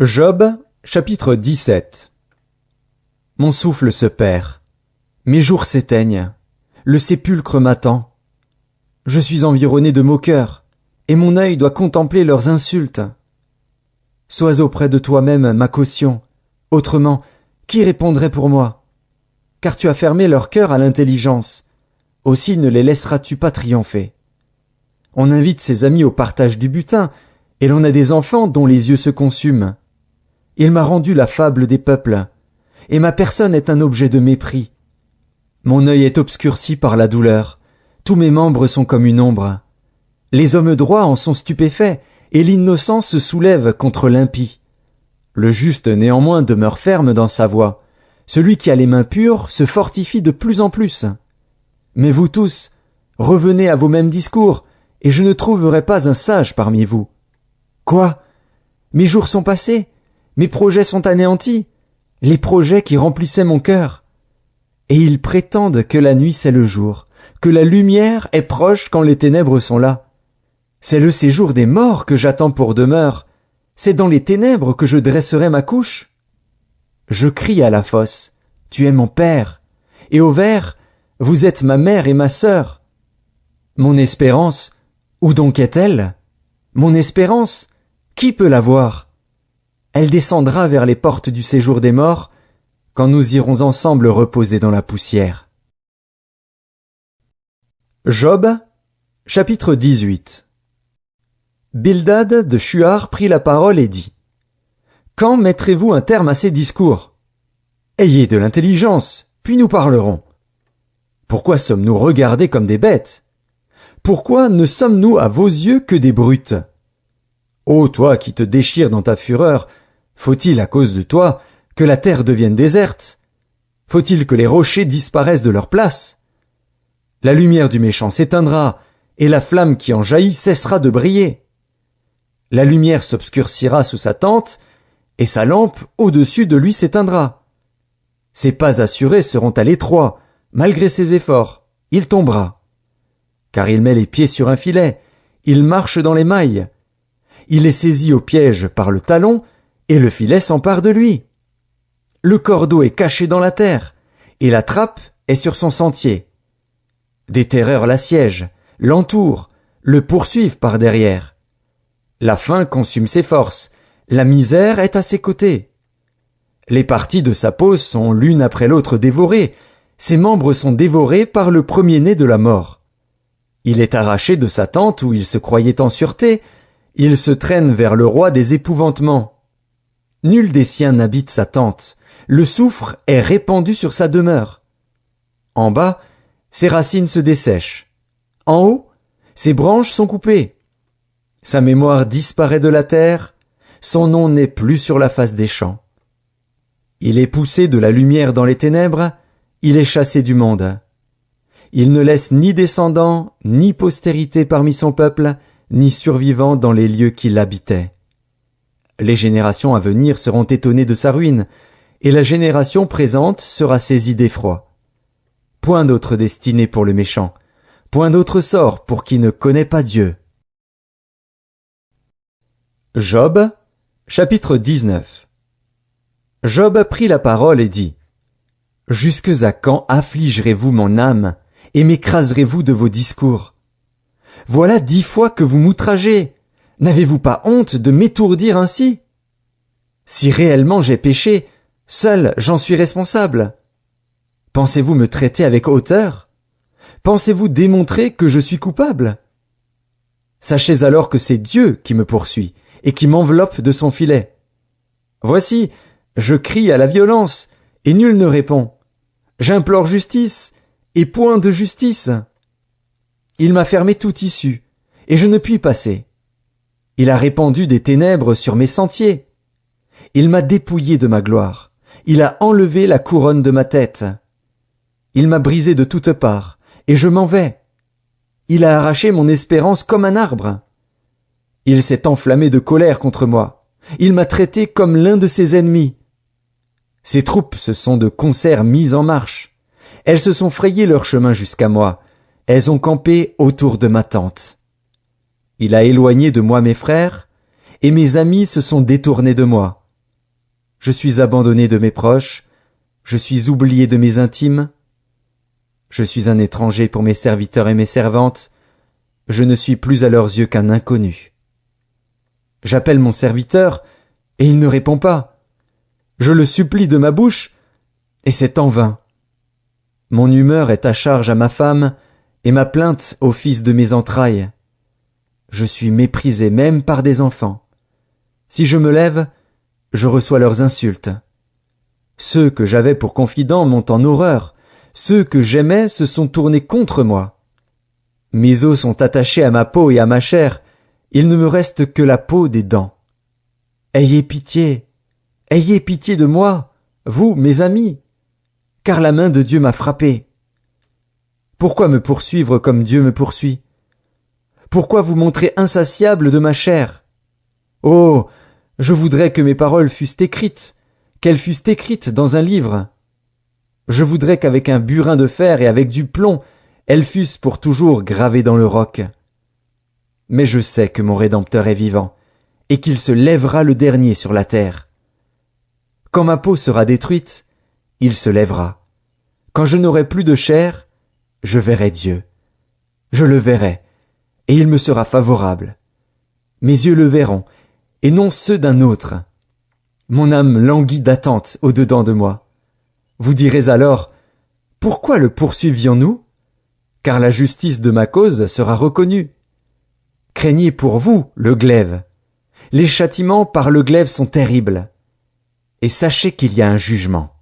Job, chapitre 17. Mon souffle se perd, mes jours s'éteignent, le sépulcre m'attend. Je suis environné de moqueurs, et mon œil doit contempler leurs insultes. Sois auprès de toi-même ma caution, autrement, qui répondrait pour moi? Car tu as fermé leur cœur à l'intelligence, aussi ne les laisseras-tu pas triompher. On invite ses amis au partage du butin, et l'on a des enfants dont les yeux se consument. Il m'a rendu la fable des peuples, et ma personne est un objet de mépris. Mon œil est obscurci par la douleur, tous mes membres sont comme une ombre. Les hommes droits en sont stupéfaits, et l'innocent se soulève contre l'impie. Le juste néanmoins demeure ferme dans sa voie. Celui qui a les mains pures se fortifie de plus en plus. Mais vous tous, revenez à vos mêmes discours, et je ne trouverai pas un sage parmi vous. Quoi? Mes jours sont passés? Mes projets sont anéantis, les projets qui remplissaient mon cœur. Et ils prétendent que la nuit c'est le jour, que la lumière est proche quand les ténèbres sont là. C'est le séjour des morts que j'attends pour demeure, c'est dans les ténèbres que je dresserai ma couche. Je crie à la fosse, tu es mon père, et au ver, vous êtes ma mère et ma sœur. Mon espérance, où donc est-elle? Mon espérance, qui peut la voir? Elle descendra vers les portes du séjour des morts, quand nous irons ensemble reposer dans la poussière. Job, chapitre 18. Bildad de Shuar prit la parole et dit: Quand mettrez-vous un terme à ces discours? Ayez de l'intelligence, puis nous parlerons. Pourquoi sommes-nous regardés comme des bêtes? Pourquoi ne sommes-nous à vos yeux que des brutes? Ô toi qui te déchires dans ta fureur, faut-il à cause de toi que la terre devienne déserte? Faut-il que les rochers disparaissent de leur place? La lumière du méchant s'éteindra, et la flamme qui en jaillit cessera de briller. La lumière s'obscurcira sous sa tente, et sa lampe au-dessus de lui s'éteindra. Ses pas assurés seront à l'étroit, malgré ses efforts, il tombera. Car il met les pieds sur un filet, il marche dans les mailles. Il est saisi au piège par le talon, et le filet s'empare de lui. Le cordeau est caché dans la terre, et la trappe est sur son sentier. Des terreurs l'assiègent, l'entourent, le poursuivent par derrière. La faim consume ses forces, la misère est à ses côtés. Les parties de sa peau sont l'une après l'autre dévorées, ses membres sont dévorés par le premier-né de la mort. Il est arraché de sa tente où il se croyait en sûreté, il se traîne vers le roi des épouvantements. Nul des siens n'habite sa tente, le soufre est répandu sur sa demeure. En bas, ses racines se dessèchent. En haut, ses branches sont coupées. Sa mémoire disparaît de la terre, son nom n'est plus sur la face des champs. Il est poussé de la lumière dans les ténèbres, il est chassé du monde. Il ne laisse ni descendants, ni postérité parmi son peuple, ni survivants dans les lieux qui l'habitaient. Les générations à venir seront étonnées de sa ruine, et la génération présente sera saisie d'effroi. Point d'autre destinée pour le méchant, point d'autre sort pour qui ne connaît pas Dieu. Job, chapitre 19. Job prit la parole et dit: Jusques à quand affligerez-vous mon âme, et m'écraserez-vous de vos discours? Voilà 10 fois que vous m'outragez. N'avez-vous pas honte de m'étourdir ainsi? Si réellement j'ai péché, seul j'en suis responsable. Pensez-vous me traiter avec hauteur? Pensez-vous démontrer que je suis coupable? Sachez alors que c'est Dieu qui me poursuit et qui m'enveloppe de son filet. Voici, je crie à la violence, et nul ne répond. J'implore justice, et point de justice. Il m'a fermé toute issue, et je ne puis passer. Il a répandu des ténèbres sur mes sentiers. Il m'a dépouillé de ma gloire. Il a enlevé la couronne de ma tête. Il m'a brisé de toutes parts, et je m'en vais. Il a arraché mon espérance comme un arbre. Il s'est enflammé de colère contre moi. Il m'a traité comme l'un de ses ennemis. Ses troupes se sont de concert mises en marche. Elles se sont frayé leur chemin jusqu'à moi. Elles ont campé autour de ma tente. Il a éloigné de moi mes frères, et mes amis se sont détournés de moi. Je suis abandonné de mes proches, je suis oublié de mes intimes. Je suis un étranger pour mes serviteurs et mes servantes, je ne suis plus à leurs yeux qu'un inconnu. J'appelle mon serviteur, et il ne répond pas. Je le supplie de ma bouche, et c'est en vain. Mon humeur est à charge à ma femme, et ma plainte au fils de mes entrailles. Je suis méprisé même par des enfants. Si je me lève, je reçois leurs insultes. Ceux que j'avais pour confidents m'ont en horreur, ceux que j'aimais se sont tournés contre moi. Mes os sont attachés à ma peau et à ma chair, il ne me reste que la peau des dents. Ayez pitié de moi, vous, mes amis, car la main de Dieu m'a frappé. Pourquoi me poursuivre comme Dieu me poursuit? Pourquoi vous montrer insatiable de ma chair? Oh, je voudrais que mes paroles fussent écrites, qu'elles fussent écrites dans un livre. Je voudrais qu'avec un burin de fer et avec du plomb, elles fussent pour toujours gravées dans le roc. Mais je sais que mon Rédempteur est vivant, et qu'il se lèvera le dernier sur la terre. Quand ma peau sera détruite, il se lèvera. Quand je n'aurai plus de chair, je verrai Dieu. Je le verrai, et il me sera favorable. Mes yeux le verront, et non ceux d'un autre. Mon âme languit d'attente au-dedans de moi. Vous direz alors, pourquoi le poursuivions-nous? Car la justice de ma cause sera reconnue. Craignez pour vous le glaive. Les châtiments par le glaive sont terribles. Et sachez qu'il y a un jugement.